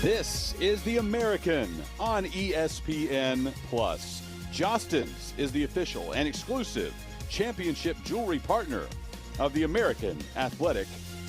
This is the American on ESPN+. Jostens is the official and exclusive championship jewelry partner of the American Athletic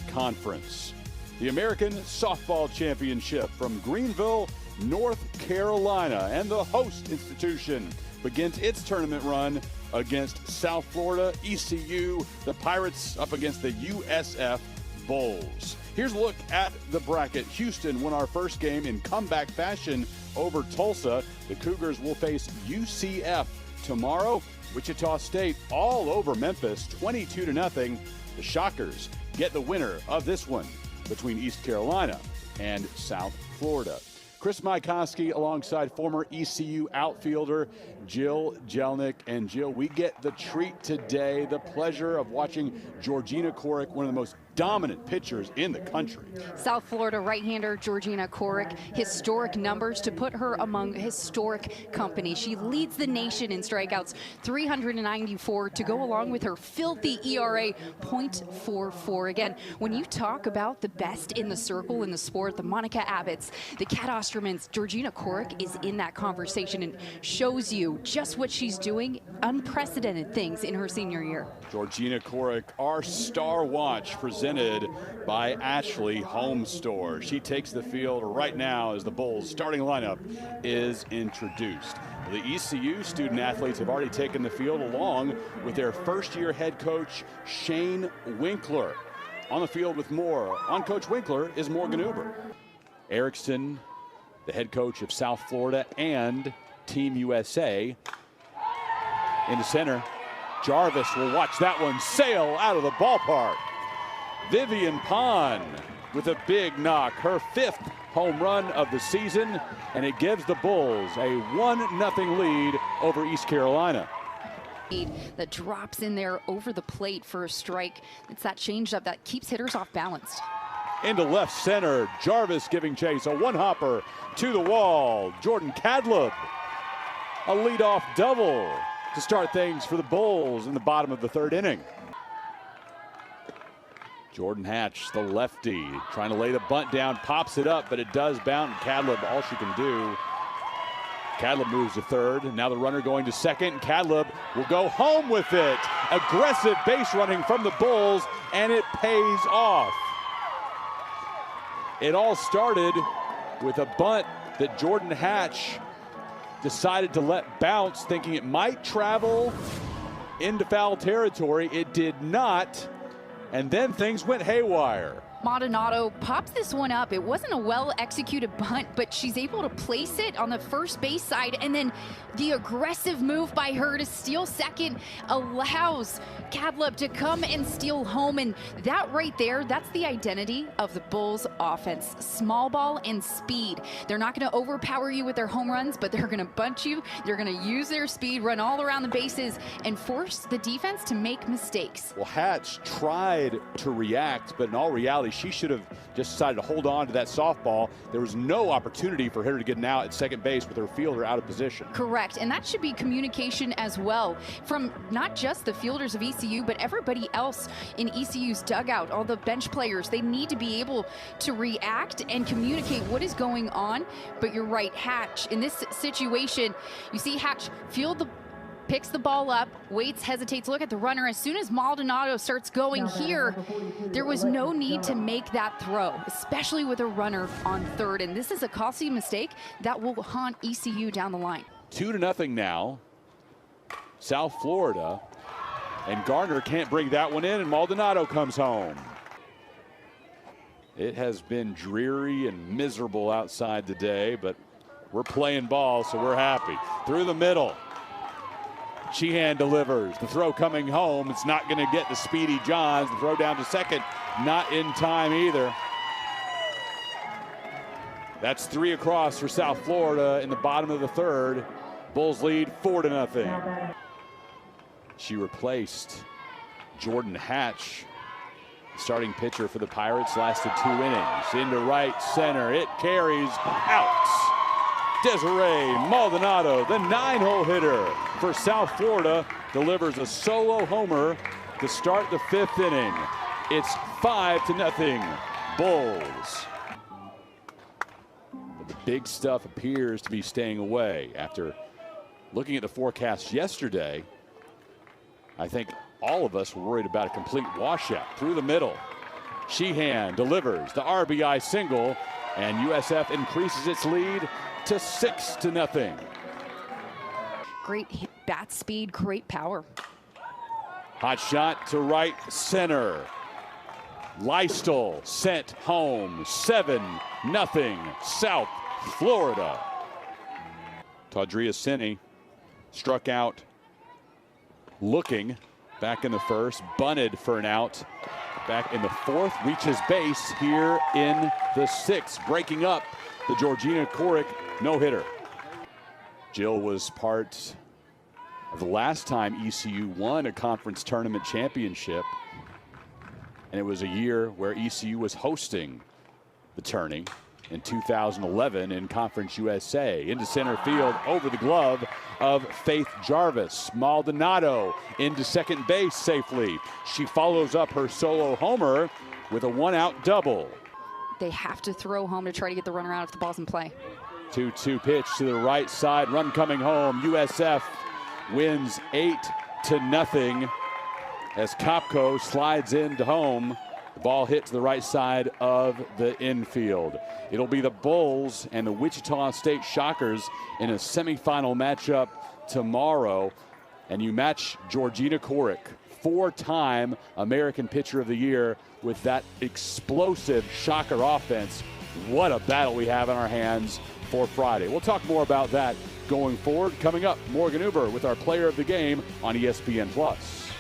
Conference. The American Softball Championship from Greenville, North Carolina, and the host institution begins its tournament run against South Florida ECU, the Pirates up against the USF Bulls. Here's a look at the bracket. Houston won our first game in comeback fashion over Tulsa. The Cougars will face UCF tomorrow. Wichita State all over Memphis, 22-0. The Shockers get the winner of this one between East Carolina and South Florida. Chris Mycoskie alongside former ECU outfielder Jill Jelnick. And Jill, we get the treat today, the pleasure of watching Georgina Corrick, one of the most dominant pitchers in the country. South Florida right-hander Georgina Corrick, historic numbers to put her among historic company. She leads the nation in strikeouts, 394, to go along with her filthy ERA, .44. Again, when you talk about the best in the circle in the sport, the Monica Abbotts, the Cat Ostermans, Georgina Corrick is in that conversation and shows you just what she's doing, unprecedented things in her senior year. Georgina Corrick, our Star Watch, presented by Ashley Home Store. She takes the field right now as the Bulls starting lineup is introduced. The ECU student athletes have already taken the field along with their first-year head coach, Shane Winkler. On the field with more on Coach Winkler is Morgan Uber. Erickson, the head coach of South Florida and Team USA, into center. Jarvis will watch that one sail out of the ballpark. Vivian Pond with a big knock, her 5th home run of the season, and it gives the Bulls a 1-0 lead over East Carolina. That drops in there over the plate for a strike. It's that changeup that keeps hitters off balance. Into left center, Jarvis giving chase, a one-hopper to the wall. Jordan Cadleb, a leadoff double to start things for the Bulls in the bottom of the 3rd inning. Jordan Hatch, the lefty, trying to lay the bunt down, pops it up, but it does bounce. Cadleb, all she can do. Cadleb moves to 3rd, and now the runner going to 2nd, and Cadleb will go home with it. Aggressive base running from the Bulls, and it pays off. It all started with a bunt that Jordan Hatch decided to let bounce, thinking it might travel into foul territory. It did not, and then things went haywire. Maldonado pops this one up. It wasn't a well-executed bunt, but she's able to place it on the first base side, and then the aggressive move by her to steal second allows Cadleb to come and steal home, and that right there, that's the identity of the Bulls offense. Small ball and speed. They're not going to overpower you with their home runs, but they're going to bunt you. They're going to use their speed, run all around the bases, and force the defense to make mistakes. Well, Hatch tried to react, but in all reality, she should have just decided to hold on to that softball. There was no opportunity for her to get an out at second base with her fielder out of position. Correct, and that should be communication as well from not just the fielders of ECU, but everybody else in ECU's dugout, all the bench players. They need to be able to react and communicate what is going on. But you're right, Hatch, in this situation, you see Hatch picks the ball up, waits, hesitates, look at the runner. As soon as Maldonado starts going here, there was no need to make that throw, especially with a runner on 3rd. And this is a costly mistake that will haunt ECU down the line. 2-0 now, South Florida. And Garner can't bring that one in, and Maldonado comes home. It has been dreary and miserable outside today, but we're playing ball, so we're happy. Through the middle. Sheehan delivers. The throw coming home. It's not going to get to Speedy Johns. The throw down to 2nd. Not in time either. That's 3 across for South Florida in the bottom of the 3rd. Bulls lead 4-0. She replaced Jordan Hatch. Starting pitcher for the Pirates, lasted 2 innings. Into right center. It carries out. Desiree Maldonado, the 9-hole hitter for South Florida, delivers a solo homer to start the 5th inning. It's 5-0 Bulls. big stuff appears to be staying away. After looking at the forecast yesterday, I think all of us were worried about a complete washout. Through the middle, Sheehan delivers the RBI single, and USF increases its lead to 6-0. Great bat speed, great power. Hot shot to right center. Leistel sent home. 7-0 South Florida. Taudria Sinney struck out looking back in the first, bunted for an out back in the fourth, reaches base here in the sixth, breaking up the Georgina Corrick no-hitter. Jill was part of the last time ECU won a conference tournament championship, and it was a year where ECU was hosting the tourney in 2011 in Conference USA. Into center field, over the glove of Faith Jarvis. Maldonado into second base safely. She follows up her solo homer with a one-out double. They have to throw home to try to get the runner out if the ball's in play. 2-2 pitch to the right side, run coming home. USF wins 8-0 as Kopko slides into home. The ball hit to the right side of the infield. It'll be the Bulls and the Wichita State Shockers in a semifinal matchup tomorrow. And you match Georgina Corrick, 4-time American Pitcher of the Year, with that explosive Shocker offense. What a battle we have in our hands for Friday. We'll talk more about that going forward. Coming up, Morgan Uber with our player of the game on ESPN+.